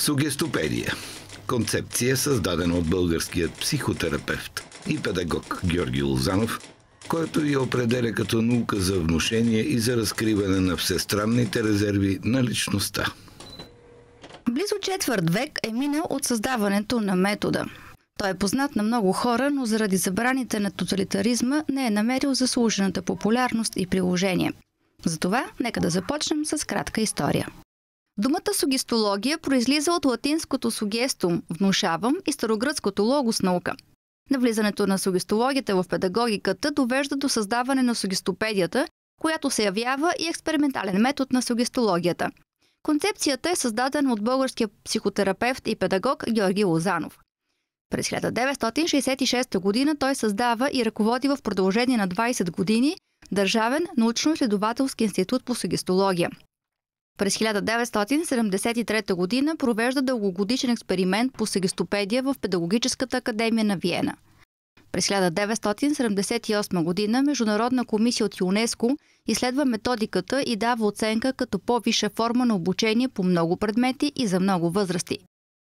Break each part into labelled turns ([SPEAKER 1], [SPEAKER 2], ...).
[SPEAKER 1] Сугестопедия. Концепция, създадена от българският психотерапевт и педагог Георги Лозанов, който я определя като наука за внушение и за разкриване на всестранните резерви на личността.
[SPEAKER 2] Близо четвърт век е минал от създаването на метода. Той е познат на много хора, но заради забраните на тоталитаризма не е намерил заслужената популярност и приложение. Затова нека да започнем с кратка история. Думата сугестология произлиза от латинското сугестум – внушавам, и старогръцкото логос – наука. Навлизането на сугестологията в педагогиката довежда до създаване на сугестопедията, която се явява и експериментален метод на сугестологията. Концепцията е създадена от българския психотерапевт и педагог Георги Лозанов. През 1966 година той създава и ръководи в продължение на 20 години Държавен научно-изследователски институт по сугестология. През 1973 година провежда дългогодишен експеримент по сугестопедия в Педагогическата академия на Виена. През 1978 година Международна комисия от ЮНЕСКО изследва методиката и дава оценка като по-висша форма на обучение по много предмети и за много възрасти.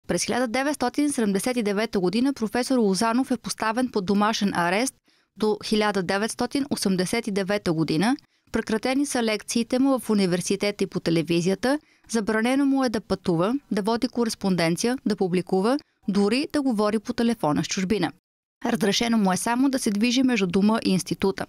[SPEAKER 2] През 1979 година професор Лозанов е поставен под домашен арест до 1989 година. Прекратени са лекциите му в университета и по телевизията, забранено му е да пътува, да води кореспонденция, да публикува, дори да говори по телефона с чужбина. Разрешено му е само да се движи между дома и института.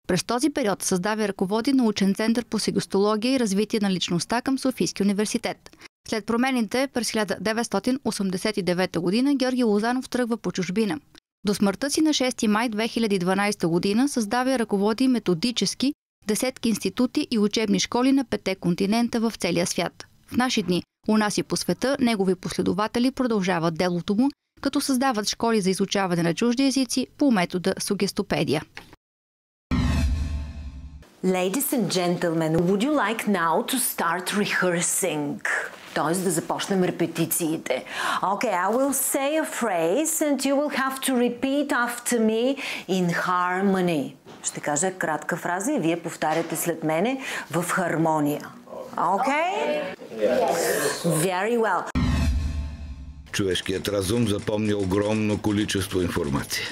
[SPEAKER 2] През този период създава и ръководи научен център по сугестология и развитие на личността към Софийски университет. След промените през 1989 година Георги Лозанов тръгва по чужбина. До смъртта си на 6 май 2012 година създава и ръководи методически десетки институти и учебни школи на 5 континента в целия свят. В наши дни, у нас и по света, негови последователи продължават делото му, като създават школи за изучаване на чужди езици по метода сугестопедия.
[SPEAKER 3] Ladies and gentlemen, would you like now to start rehearsing? Тоест да започнем репетициите. Okay, I will say a phrase and you will have to repeat after me in harmony. Ще кажа кратка фраза и вие повтаряте след мене в хармония. Okay? Yes. Very well.
[SPEAKER 1] Човешкият разум запомня огромно количество информация.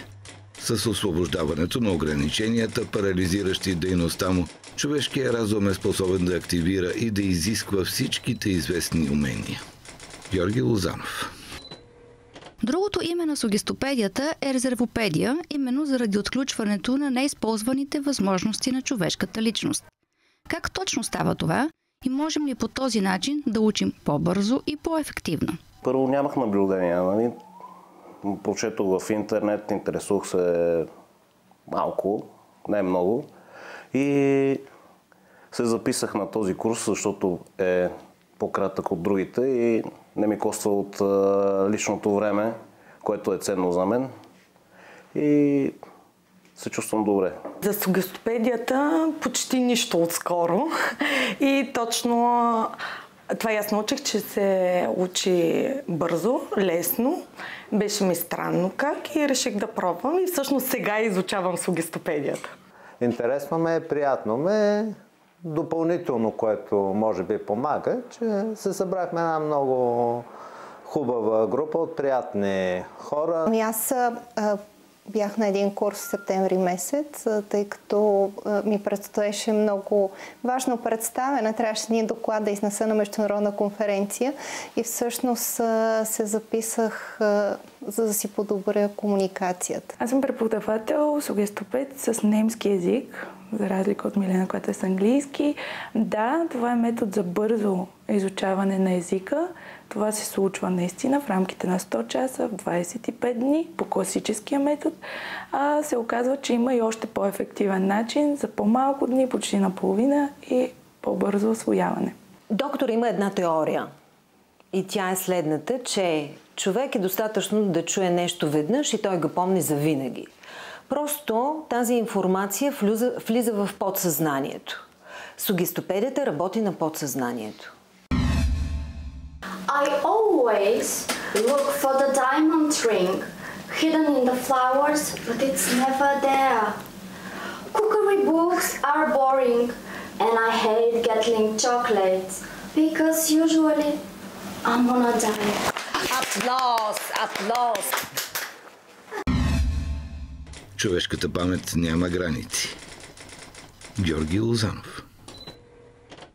[SPEAKER 1] С освобождаването на ограниченията, парализиращи дейността му, човешкият разум е способен да активира и да изисква всичките известни умения. Георги Лозанов.
[SPEAKER 2] Другото име на сугестопедията е резервопедия, именно заради отключването на неизползваните възможности на човешката личност. Как точно става това и можем ли по този начин да учим по-бързо и по-ефективно?
[SPEAKER 4] Първо нямах наблюдения, нали? Прочетох в интернет, интересувах се малко, не много, и се записах на този курс, защото е по-кратък от другите и не ми коства от личното време, което е ценно за мен, и се чувствам добре.
[SPEAKER 5] За сугестопедията почти нищо отскоро и точно това аз научих, че се учи бързо, лесно. Беше ми странно как и реших да пробвам и всъщност сега изучавам сугестопедията.
[SPEAKER 6] Интересно ме, приятно ме. Допълнително, което може би помага, че се събрахме една много хубава група от приятни хора.
[SPEAKER 7] Аз бях на един курс в септември месец, тъй като ми предстоеше много важно представяне. Трябваше ни доклад да изнеса на международна конференция и всъщност се записах, за да си подобря комуникацията.
[SPEAKER 8] Аз съм преподавател, сугестопед с немски език, за разлика от Милена, която е с английски. Да, това е метод за бързо изучаване на езика. Това се случва наистина в рамките на 100 часа, в 25 дни, по класическия метод. А се оказва, че има и още по-ефективен начин за по-малко дни, почти наполовина, и по-бързо усвояване.
[SPEAKER 3] Доктор, има една теория и тя е следната, че човек е достатъчно да чуе нещо веднъж и той го помни завинаги. Просто тази информация влиза в подсъзнанието. Сугестопедията работи на подсъзнанието.
[SPEAKER 9] I always look for the diamond ring hidden in the flowers, but it's never there. Cookery books are boring and I hate getting chocolates because usually I'm gonna die.
[SPEAKER 3] Аплоз! Аплоз!
[SPEAKER 1] Човешката памет няма граници. Георги Лозанов.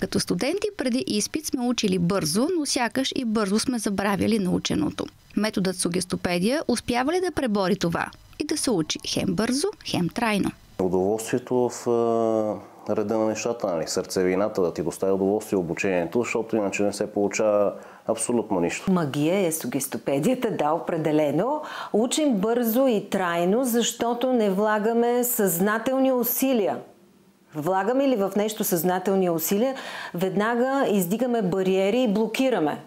[SPEAKER 2] Като студенти преди изпит сме учили бързо, но сякаш и бързо сме забравяли наученото. Методът Сугестопедия успява ли да пребори това и да се учи хем бързо, хем трайно?
[SPEAKER 4] Удоволствието в реда на нещата, нали? Сърцевината да ти доставя удоволствие обучението, защото иначе не се получава абсолютно нищо.
[SPEAKER 3] Магия е Сугестопедията, да, определено. Учим бързо и трайно, защото не влагаме съзнателни усилия. Влагаме ли в нещо съзнателни усилия, веднага издигаме бариери и блокираме.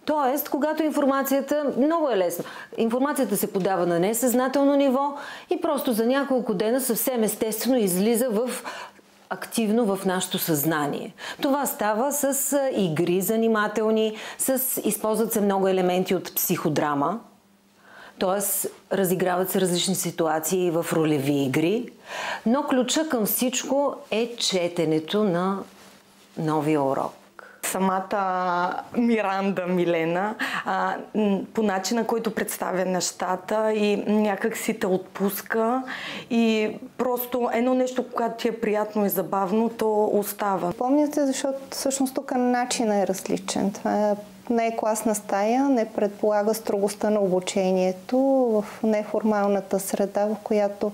[SPEAKER 3] Тоест, когато информацията, много е лесно, информацията се подава на несъзнателно ниво и просто за няколко дена съвсем естествено излиза активно в нашето съзнание. Това става с игри занимателни, използват се много елементи от психодрама, т.е. разиграват се различни ситуации в ролеви игри, но ключа към всичко е четенето на новия урок.
[SPEAKER 5] Самата Миранда Милена, по начина, който представя нещата и някак си те отпуска и просто едно нещо, когато ти е приятно и забавно, то остава.
[SPEAKER 7] Помните, защото всъщност тук начинът е различен. Това не е класна стая, не предполага строгостта на обучението в неформалната среда, в която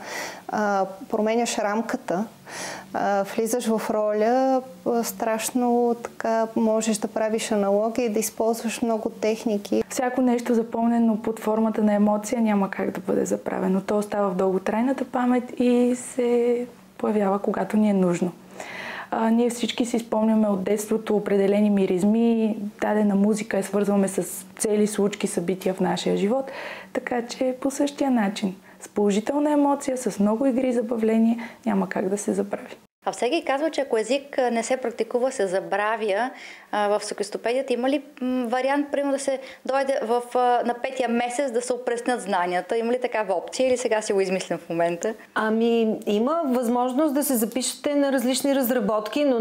[SPEAKER 7] променяш рамката, влизаш в роля, страшно така можеш да правиш аналогия и да използваш много техники.
[SPEAKER 8] Всяко нещо запомнено под формата на емоция няма как да бъде заправено. То остава в дълготрайната памет и се появява когато ни е нужно. Ние всички си спомняме от детството определени миризми, дадена музика я свързваме с цели случки, събития в нашия живот, така че по същия начин, с положителна емоция, с много игри и забавление, няма как да се забрави.
[SPEAKER 2] А всеки казва, че ако език не се практикува, се забравя. В Сугестопедията има ли вариант, примерно, да се дойде на 5-я месец да се опреснят знанията? Има ли такава опция или сега си го измислям в момента?
[SPEAKER 3] Има възможност да се запишете на различни разработки, но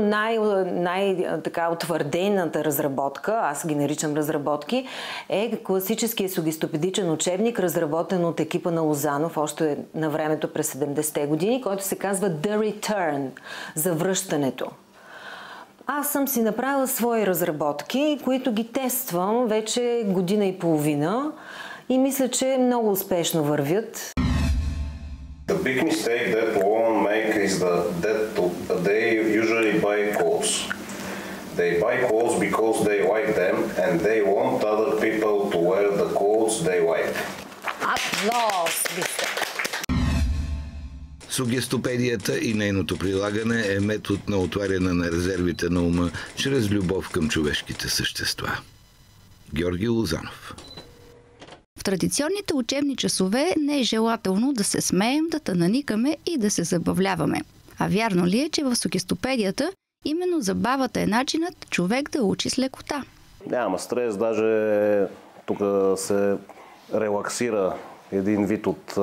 [SPEAKER 3] утвърдената разработка, аз ги наричам разработки, е класическия сугестопедичен учебник, разработен от екипа на Лозанов още на времето през 70-те години, който се казва The Return, за връщането. Аз съм си направила свои разработки, които ги тествам вече година и половина и мисля, че много успешно вървят.
[SPEAKER 4] The big mistake that women make is that they usually buy clothes. They buy clothes because they like them and they want other people to wear the clothes they like.
[SPEAKER 3] Аплоз!
[SPEAKER 1] Сугестопедията и нейното прилагане е метод на отваряне на резервите на ума чрез любов към човешките същества. Георги Лозанов.
[SPEAKER 2] В традиционните учебни часове не е желателно да се смеем, да тананикаме и да се забавляваме. А вярно ли е, че в Сугестопедията именно забавата е начинът човек да учи с лекота?
[SPEAKER 4] Няма стрес, даже тук се релаксира един вид от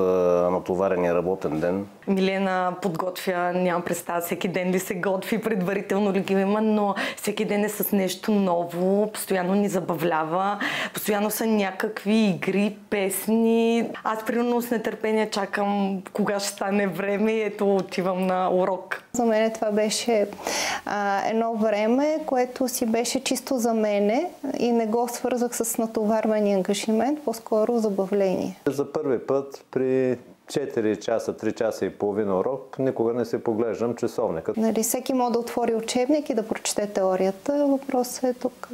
[SPEAKER 4] натоварения работен ден.
[SPEAKER 5] Милена подготвя, нямам представа всеки ден ли се готви, предварително ли ги има, но всеки ден е с нещо ново, постоянно ни забавлява, постоянно са някакви игри, песни. Аз примерно с нетърпение чакам кога ще стане време и ето отивам на урок.
[SPEAKER 7] За мен това беше едно време, което си беше чисто за мене и не го свързах с натоварване и ангажимент, по-скоро забавление. За първи път при 4 часа, 3 часа и половина урок, никога не се поглеждам часовника. Всеки може да отвори учебник и да прочете теорията. Въпросът е тук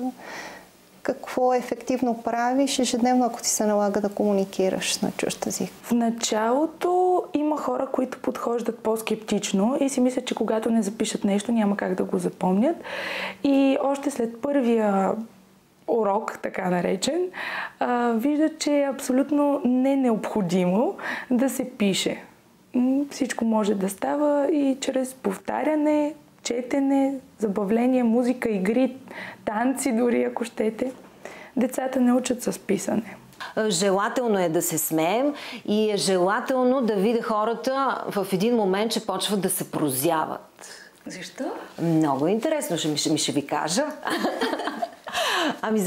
[SPEAKER 7] какво ефективно правиш ежедневно, ако ти се налага да комуникираш на чужд език.
[SPEAKER 8] В началото има хора, които подхождат по-скептично и си мислят, че когато не запишат нещо, няма как да го запомнят. И още след първия урок, така наречен, виждат, че е абсолютно не необходимо да се пише. Всичко може да става и чрез повтаряне, четене, забавление, музика, игри, танци дори, ако щете. Децата не учат с писане.
[SPEAKER 3] Желателно е да се смеем и е желателно да видя хората в един момент, че почват да се прозяват.
[SPEAKER 2] Защо?
[SPEAKER 3] Много интересно, ще ви кажа. Ами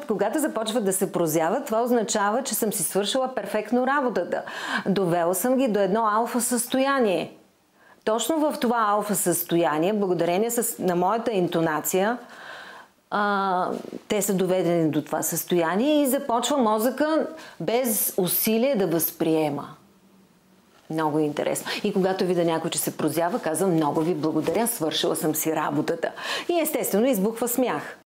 [SPEAKER 3] когато започват да се прозяват, това означава, че съм си свършила перфектно работата. Довела съм ги до едно алфа състояние. Точно в това алфа състояние, благодарение на моята интонация, те са доведени до това състояние и започва мозъка без усилие да възприема. Много интересно. И когато видя някой, че се прозява, казвам: много ви благодаря, свършила съм си работата. И естествено избухва смях.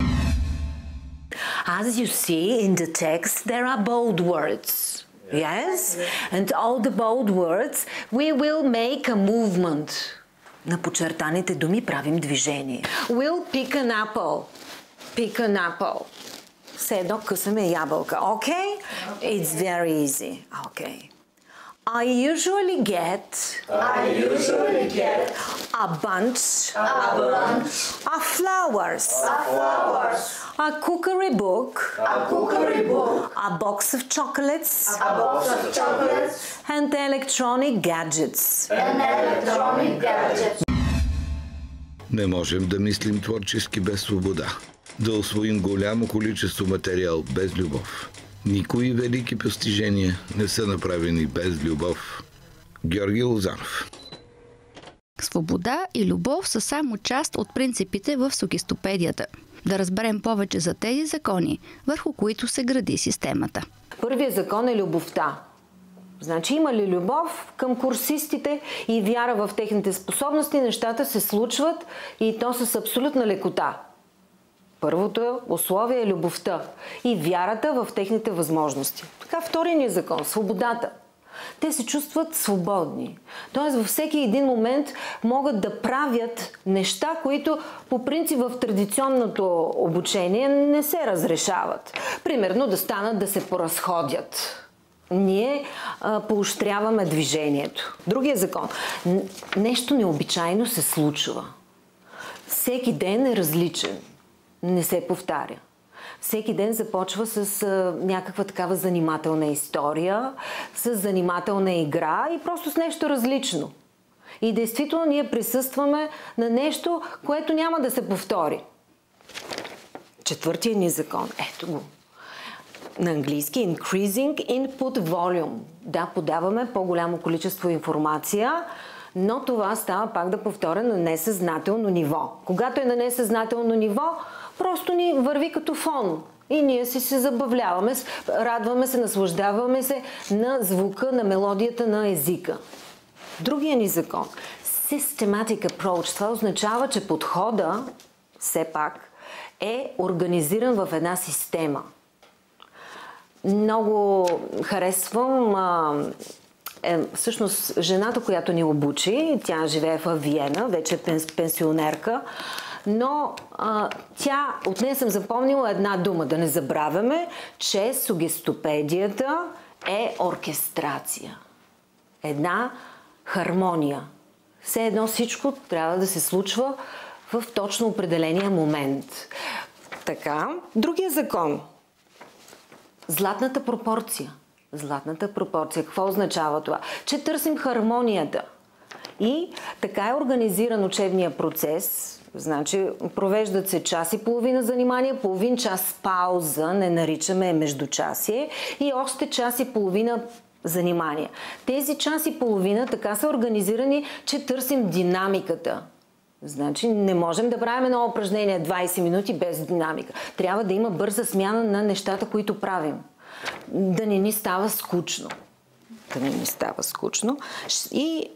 [SPEAKER 3] As you see in the text, there are bold words. Yes? And all the bold words, we will make a movement. На подчертаните думи правим движение. We'll pick an apple. Pick an apple. Все едно късаме ябълка. Okay? It's very easy. Okay. I usually get a bunch of flowers, a cookery book, a box of chocolates, and electronic gadgets.
[SPEAKER 1] Не можем да мислим творчески без свобода, да усвоим голямо количество материал без любов. Никои велики постижения не са направени без любов. Георги Лозанов.
[SPEAKER 2] Свобода и любов са само част от принципите в сугестопедията. Да разберем повече за тези закони, върху които се гради системата.
[SPEAKER 3] Първият закон е любовта. Значи има ли любов към курсистите и вяра в техните способности, нещата се случват и то с абсолютна лекота. Първото условие е любовта и вярата в техните възможности. Така, вторият ни закон – свободата. Те се чувстват свободни. Тоест във всеки един момент могат да правят неща, които по принцип в традиционното обучение не се разрешават. Примерно да станат да се поразходят. Ние поощряваме движението. Другия закон. Нещо необичайно се случва. Всеки ден е различен. Не се повтаря. Всеки ден започва с някаква такава занимателна история, с занимателна игра и просто с нещо различно. И действително ние присъстваме на нещо, което няма да се повтори. Четвъртият ни закон. Ето го. На английски Increasing Input Volume. Да, подаваме по-голямо количество информация, но това става, пак да повторя, на несъзнателно ниво. Когато е на несъзнателно ниво, просто ни върви като фон. И ние се забавляваме, радваме се, наслаждаваме се на звука, на мелодията на езика. Другия ни закон. Systematic approach. Това означава, че подхода, все пак, е организиран в една система. Много харесвам всъщност жената, която ни обучи. Тя живее в Виена, вече е пенсионерка. Но от нея съм запомнила една дума. Да не забравяме, че сугестопедията е оркестрация. Една хармония. Все едно всичко трябва да се случва в точно определения момент. Така, другия закон. Златната пропорция. Златната пропорция. Какво означава това? Че търсим хармонията. И така е организиран учебния процес. Значи, провеждат се час и половина занимания, половин час пауза, не наричаме междучасие, и още час и половина занимания. Тези час и половина така са организирани, че търсим динамиката. Значи, не можем да правим едно упражнение 20 минути без динамика. Трябва да има бърза смяна на нещата, които правим. Да не ни става скучно. Да не ни става скучно. И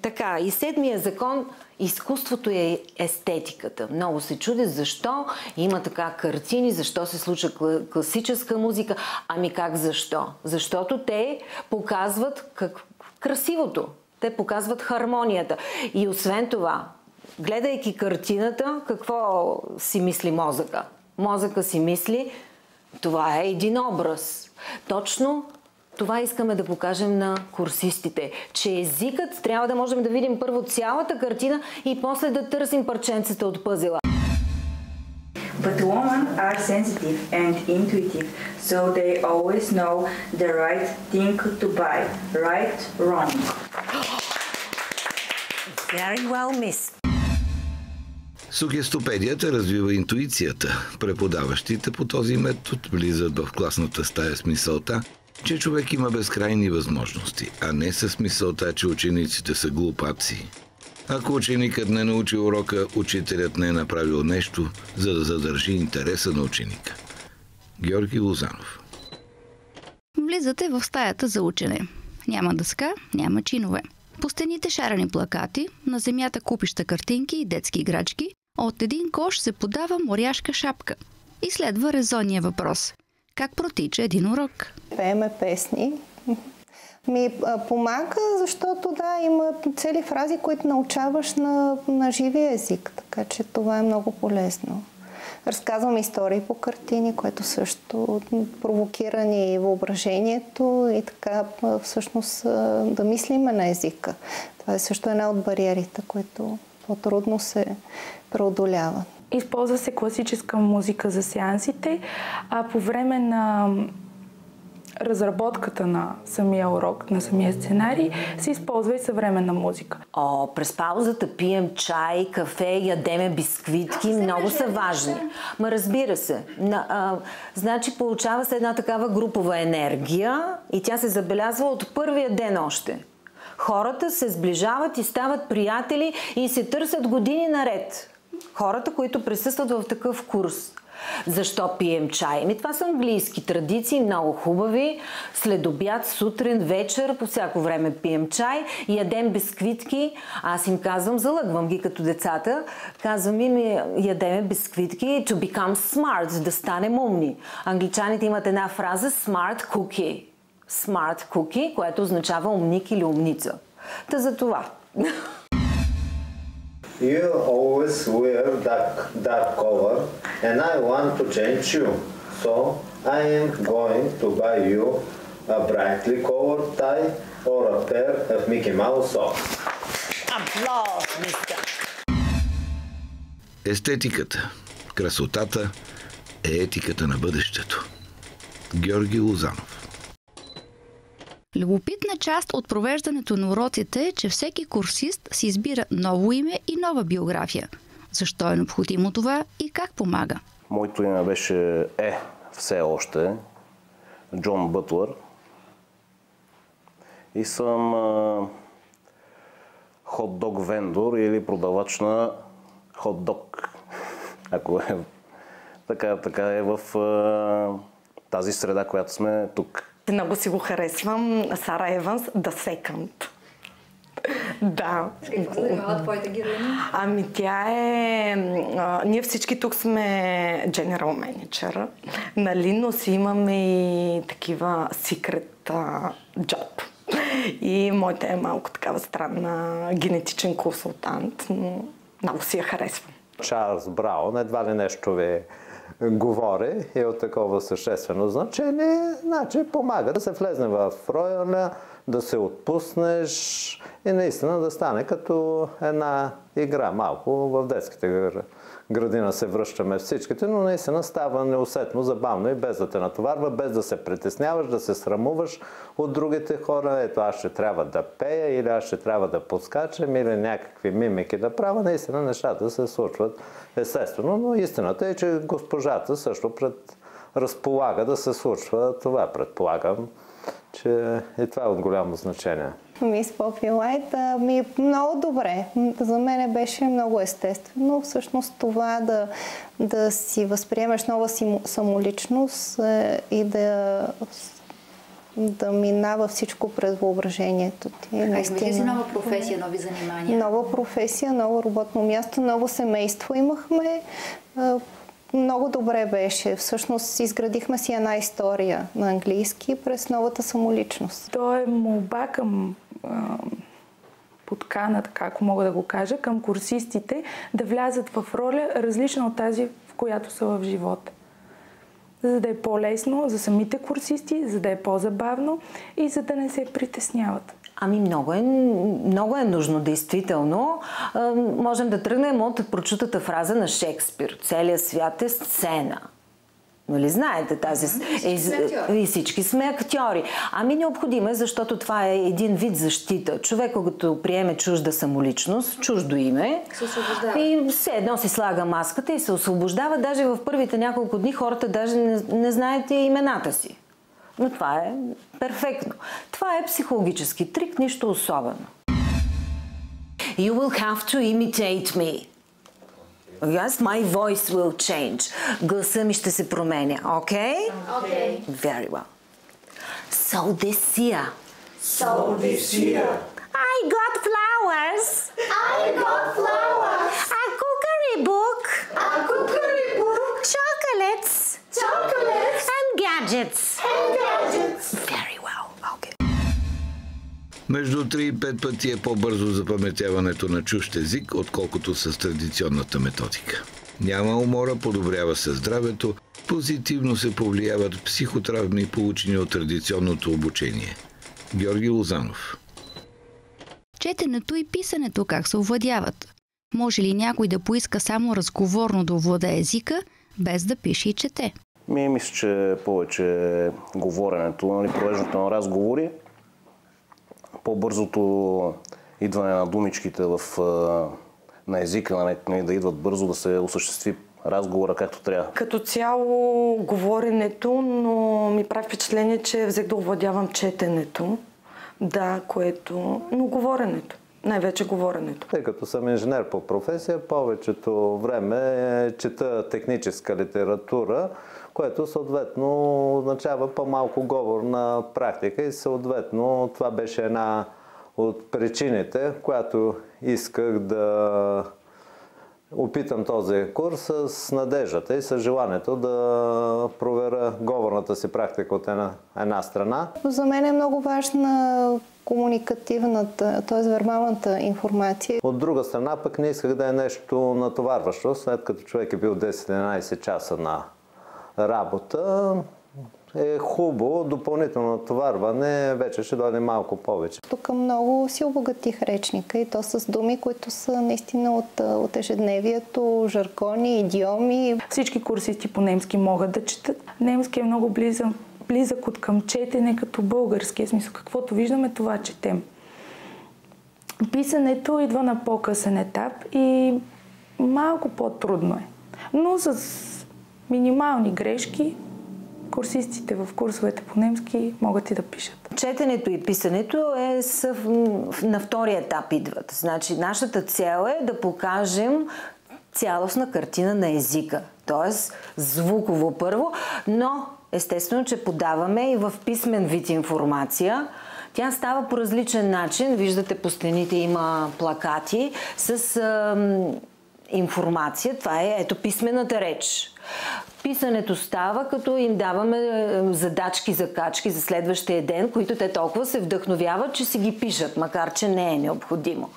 [SPEAKER 3] така, и седмия закон, изкуството е естетиката. Много се чудя защо има така картини, защо се случва класическа музика. Ами как защо? Защото те показват красивото. Те показват хармонията. И освен това, гледайки картината, какво си мисли мозъка? Мозъка си мисли, това е един образ. Точно това искаме да покажем на курсистите, че езикът трябва да можем да видим първо цялата картина и после да търсим парченцата от пъзела.
[SPEAKER 10] But women are sensitive and intuitive, so they always know the right thing to buy, right, wrong.
[SPEAKER 3] Very well missed.
[SPEAKER 1] Сугестопедията развива интуицията. Преподаващите по този метод влизат в класната стая с мисълта, че човек има безкрайни възможности, а не с мисълта, че учениците са глупаци. Ако ученикът не научи урока, учителят не е направил нещо, за да задържи интереса на ученика. Георги Лозанов.
[SPEAKER 2] Влизате в стаята за учене. Няма дъска, няма чинове. По стените шарени плакати, на земята купища картинки и детски играчки, от един кош се подава моряшка шапка. И следва резонния въпрос. Как протича един урок?
[SPEAKER 7] Пееме песни. Ми помага, защото има цели фрази, които научаваш на живия език, така че това е много полезно. Разказвам истории по картини, което също провокира ни въображението и така всъщност да мислиме на езика. Това е също една от бариерите, които по-трудно се преодоляват.
[SPEAKER 8] Използва се класическа музика за сеансите, а по време на разработката на самия урок, на самия сценарий, се използва и съвременна музика.
[SPEAKER 3] През паузата пием чай, кафе, ядеме бисквитки, много са важни. Ма разбира се, значи получава се една такава групова енергия и тя се забелязва от първия ден още. Хората се сближават и стават приятели и се търсят години наред. Хората, които присъстват в такъв курс. Защо пием чай? Това са английски традиции, много хубави. След обяд, сутрин, вечер, по всяко време пием чай, ядем бисквитки. Аз им казвам, залъгвам ги като децата, казвам им, ядеме бисквитки to become smart, да станем умни. Англичаните имат една фраза smart cookie. Smart cookie, което означава умник или умница. Та за това.
[SPEAKER 6] You always wear dark color and I want to change you. So I am going to buy you a brightly colored tie or a pair of Mickey Mouse socks.
[SPEAKER 3] Аплауз, мистер!
[SPEAKER 1] Естетиката, красотата е етиката на бъдещето. Георги Лозанов.
[SPEAKER 2] Любопитна част от провеждането на уроците е, че всеки курсист си избира ново име и нова биография. Защо е необходимо това и как помага?
[SPEAKER 4] Моето име беше все още Джон Бътлър и съм хот-дог вендор или продавач на хот-дог. Ако е така е в тази среда, която сме тук.
[SPEAKER 5] Много си го харесвам. Сара Еванс, The Second. Да.
[SPEAKER 2] С какво се занимава твоята героиня?
[SPEAKER 5] Тя е... ние всички тук сме General Manager, нали, но си имаме и такива secret job. И моята е малко такава странна генетичен консултант, но много си я харесвам.
[SPEAKER 6] Чарлз Браун, едва ли нещо ви говори и от такова съществено значение, значи помага да се влезне в роля, да се отпуснеш и наистина да стане като една игра. Малко в детските градина се връщаме всичките, но наистина става неусетно, забавно и без да те натоварва, без да се притесняваш, да се срамуваш от другите хора. Ето аз ще трябва да пея или аз ще трябва да подскачам или някакви мимики да правя. Наистина нещата се случват естествено, но истината е, че госпожата също разполага да се случва това. Предполагам, че и това е от голямо значение.
[SPEAKER 7] Мис Попи Лайт много добре. За мен беше много естествено. Всъщност това да си възприемеш нова самоличност и да минава всичко през въображението ти.
[SPEAKER 2] Имаше си нова професия, нови занимания?
[SPEAKER 7] Нова професия, ново работно място, ново семейство имахме. Много добре беше. Всъщност изградихме си една история на английски през новата самоличност.
[SPEAKER 8] То е молба към подкана, така ако мога да го кажа, към курсистите да влязат в роля различна от тази, в която са в живота. За да е по-лесно за самите курсисти, за да е по-забавно и за да не се притесняват.
[SPEAKER 3] Много е нужно, действително. Можем да тръгнем от прочутата фраза на Шекспир. Целият свят е сцена. Нали знаете тази... И всички сме актьори. Ами необходимо е, защото това е един вид защита. Човек, когато приеме чужда самоличност, чуждо име, и все едно си слага маската и се освобождава. Даже в първите няколко дни хората даже не знаете имената си. Но това е перфектно. Това е психологически трик, нищо особено. You will have to imitate me. Yes, my voice will change. Гласа ми ще се променя, okay?
[SPEAKER 9] Okay.
[SPEAKER 3] Very well. So this year. I got flowers. A cookery book. Chocolates. And gadgets. Very well. Okay.
[SPEAKER 1] Между 3 и 5 пъти е по-бързо запаметяването на чужд език, отколкото с традиционната методика. Няма умора, подобрява се здравето, позитивно се повлияват психотравми, получени от традиционното обучение. Георги Лозанов.
[SPEAKER 2] Четенето и писането как се овладяват? Може ли някой да поиска само разговорно да овладее езика, без да пише и чете?
[SPEAKER 4] Мисля, че повече говоренето, провеждането на разговори, по-бързото идване на думичките на езика, да идват бързо, да се осъществи разговора както трябва.
[SPEAKER 5] Като цяло говоренето, но ми прави впечатление, че взех да овладявам четенето. Да, но говоренето. Най-вече говоренето.
[SPEAKER 6] Тъй като съм инженер по професия, повечето време чета техническа литература, което съответно означава по-малко говорна практика и съответно това беше една от причините, която исках да опитам този курс с надеждата и с желанието да проверя говорната си практика от една страна.
[SPEAKER 7] За мен е много важна комуникативната, т.е. вербалната информация.
[SPEAKER 6] От друга страна пък не исках да е нещо натоварващо, след като човек е бил 10-11 часа на работа. Е хубаво, допълнително натоварване вече ще дойде малко повече.
[SPEAKER 7] Тук много си обогатих речника и то с думи, които са наистина от ежедневието, жаргони, идиоми.
[SPEAKER 8] Всички курсисти по немски могат да четат. Немски е много близък от към четене като български. В смисъл, каквото виждаме, това четем. Писането идва на по-късен етап и малко по-трудно е. Но с минимални грешки курсистите в курсовете по немски могат и да пишат.
[SPEAKER 3] Четенето и писането на втория етап идват. Значи нашата цел е да покажем цялостна картина на езика. Тоест звуково първо, но естествено, че подаваме и в писмен вид информация. Тя става по различен начин. Виждате, по стените има плакати с информация. Това е писмената реч. Писането става, като им даваме задачки, закачки за следващия ден, които те толкова се вдъхновяват, че си ги пишат, макар че не е необходимо.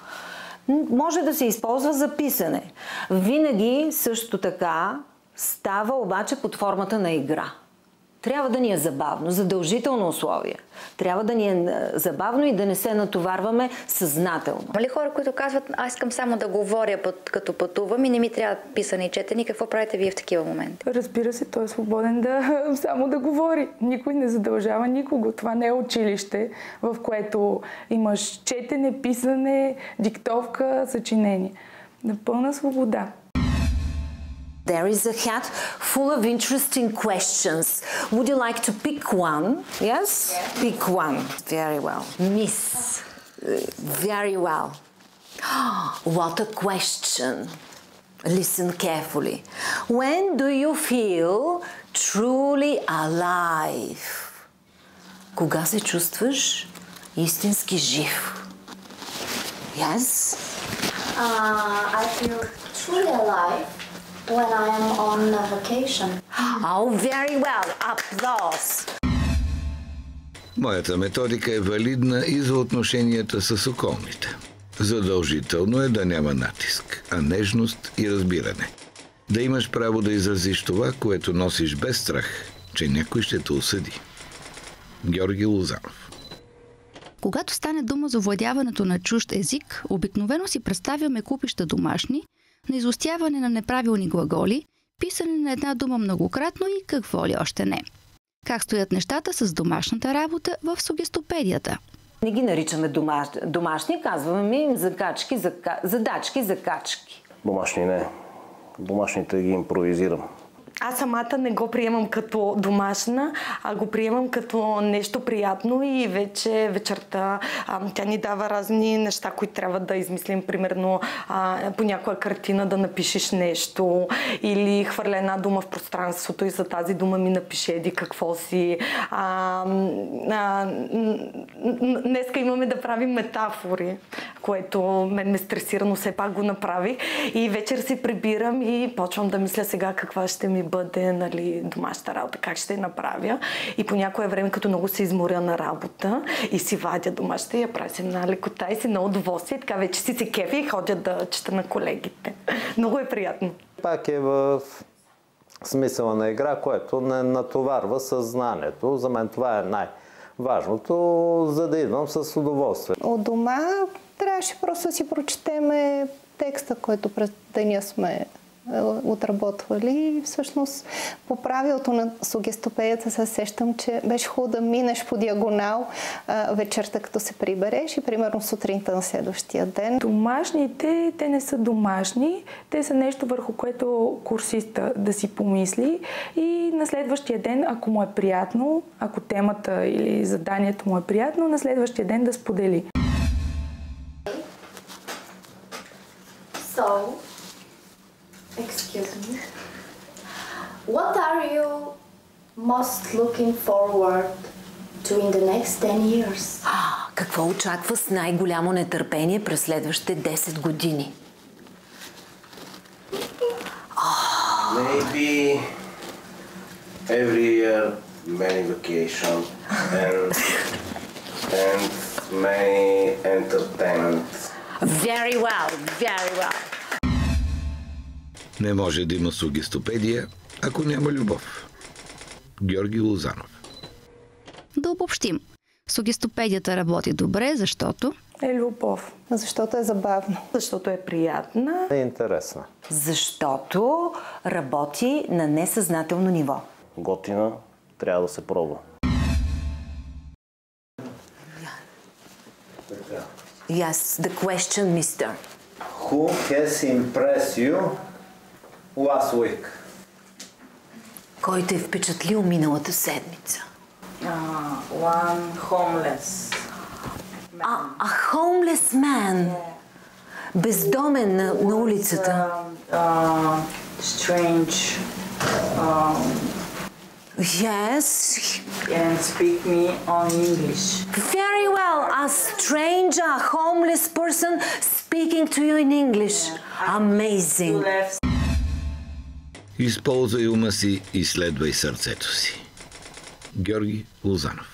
[SPEAKER 3] Може да се използва за писане. Винаги също така става обаче под формата на игра. Трябва да ни е забавно, задължително условие. Трябва да ни е забавно и да не се натоварваме съзнателно.
[SPEAKER 2] Има ли хора, които казват, аз искам само да говоря като пътувам и не ми трябва писане и четене? Какво правите вие в такива моменти?
[SPEAKER 8] Разбира се, той е свободен само да говори. Никой не задължава никого. Това не е училище, в което имаш четене, писане, диктовка, съчинение. На пълна свобода.
[SPEAKER 3] There is a hat full of interesting questions. Would you like to pick one? Yes? Yeah. Pick one. Very well. Miss. Very well. What a question. Listen carefully. When do you feel truly alive? Кога се чувстваш истински жив? Yes?
[SPEAKER 9] I feel truly alive when I am on a vacation.
[SPEAKER 3] Oh, very well. Applause.
[SPEAKER 1] Моята методика е валидна и за отношенията с околните. Задължително е да няма натиск, а нежност и разбиране. Да имаш право да изразиш това, което носиш без страх, че някой ще те осъди. Георги Лозанов.
[SPEAKER 2] Когато стане дума за овладяването на чужд език, обикновено си представяме купища домашни, на изостяване на неправилни глаголи, писане на една дума многократно и какво ли още не. Как стоят нещата с домашната работа в сугестопедията?
[SPEAKER 3] Не ги наричаме домашни, казваме им задачки, закачки.
[SPEAKER 4] Домашни не. Домашните ги импровизирам.
[SPEAKER 5] Аз самата не го приемам като домашна, а го приемам като нещо приятно и вече вечерта тя ни дава разни неща, които трябва да измислим. Примерно по някоя картина да напишеш нещо или хвърля една дума в пространството и за тази дума ми напише еди какво си. Днеска имаме да правим метафори, което мен ме стресира, но все пак го направих. И вечер си прибирам и почвам да мисля сега каква ще ми бъде, нали, домашната работа, как ще я направя. И по някое време, като много се изморя на работа и си вадя домашната и я правя си на лекота и си на удоволствие. Така вече си се кефи и ходя да чета на колегите. Много е приятно.
[SPEAKER 6] Пак е в смисъла на игра, което не натоварва съзнанието. За мен това е най-важното, за да идвам с удоволствие.
[SPEAKER 7] От дома трябваше просто да си прочетеме текста, който през деня сме отработвали. Всъщност, по правилото на сугестопедията се сещам, че беше хубаво да минеш по диагонал вечерта, като се прибереш и примерно сутринта на следващия ден.
[SPEAKER 8] Домашните, те не са домашни, те са нещо върху което курсиста да си помисли и на следващия ден, ако му е приятно, ако темата или заданието му е приятно, на следващия ден да сподели.
[SPEAKER 9] So, excuse me. What are you most looking forward to in the next 10 years?
[SPEAKER 3] Какво очаква с най-голямо нетърпение през следващите 10 години?
[SPEAKER 4] Maybe every year many vacation and many entertainment.
[SPEAKER 3] Very well, very well.
[SPEAKER 1] Не може да има сугестопедия, ако няма любов. Георги Лозанов.
[SPEAKER 2] Да обобщим. Сугестопедията работи добре, защото...
[SPEAKER 8] Е любов.
[SPEAKER 7] Защото е забавно.
[SPEAKER 5] Защото е приятна.
[SPEAKER 6] Е интересна.
[SPEAKER 3] Защото работи на несъзнателно ниво.
[SPEAKER 4] Готина, трябва да се пробва.
[SPEAKER 3] Yes, the question, mister.
[SPEAKER 6] Who has impressed you last week?
[SPEAKER 3] Кой те е впечатлил миналата седмица?
[SPEAKER 10] One homeless.
[SPEAKER 3] A homeless man. Бездомен на улицата.
[SPEAKER 10] Strange.
[SPEAKER 3] Yes.
[SPEAKER 10] And speak me on English.
[SPEAKER 3] Very well. A stranger, a homeless person speaking to you in English. Amazing.
[SPEAKER 1] Използвай ума си и следвай сърцето си. Георги Лозанов.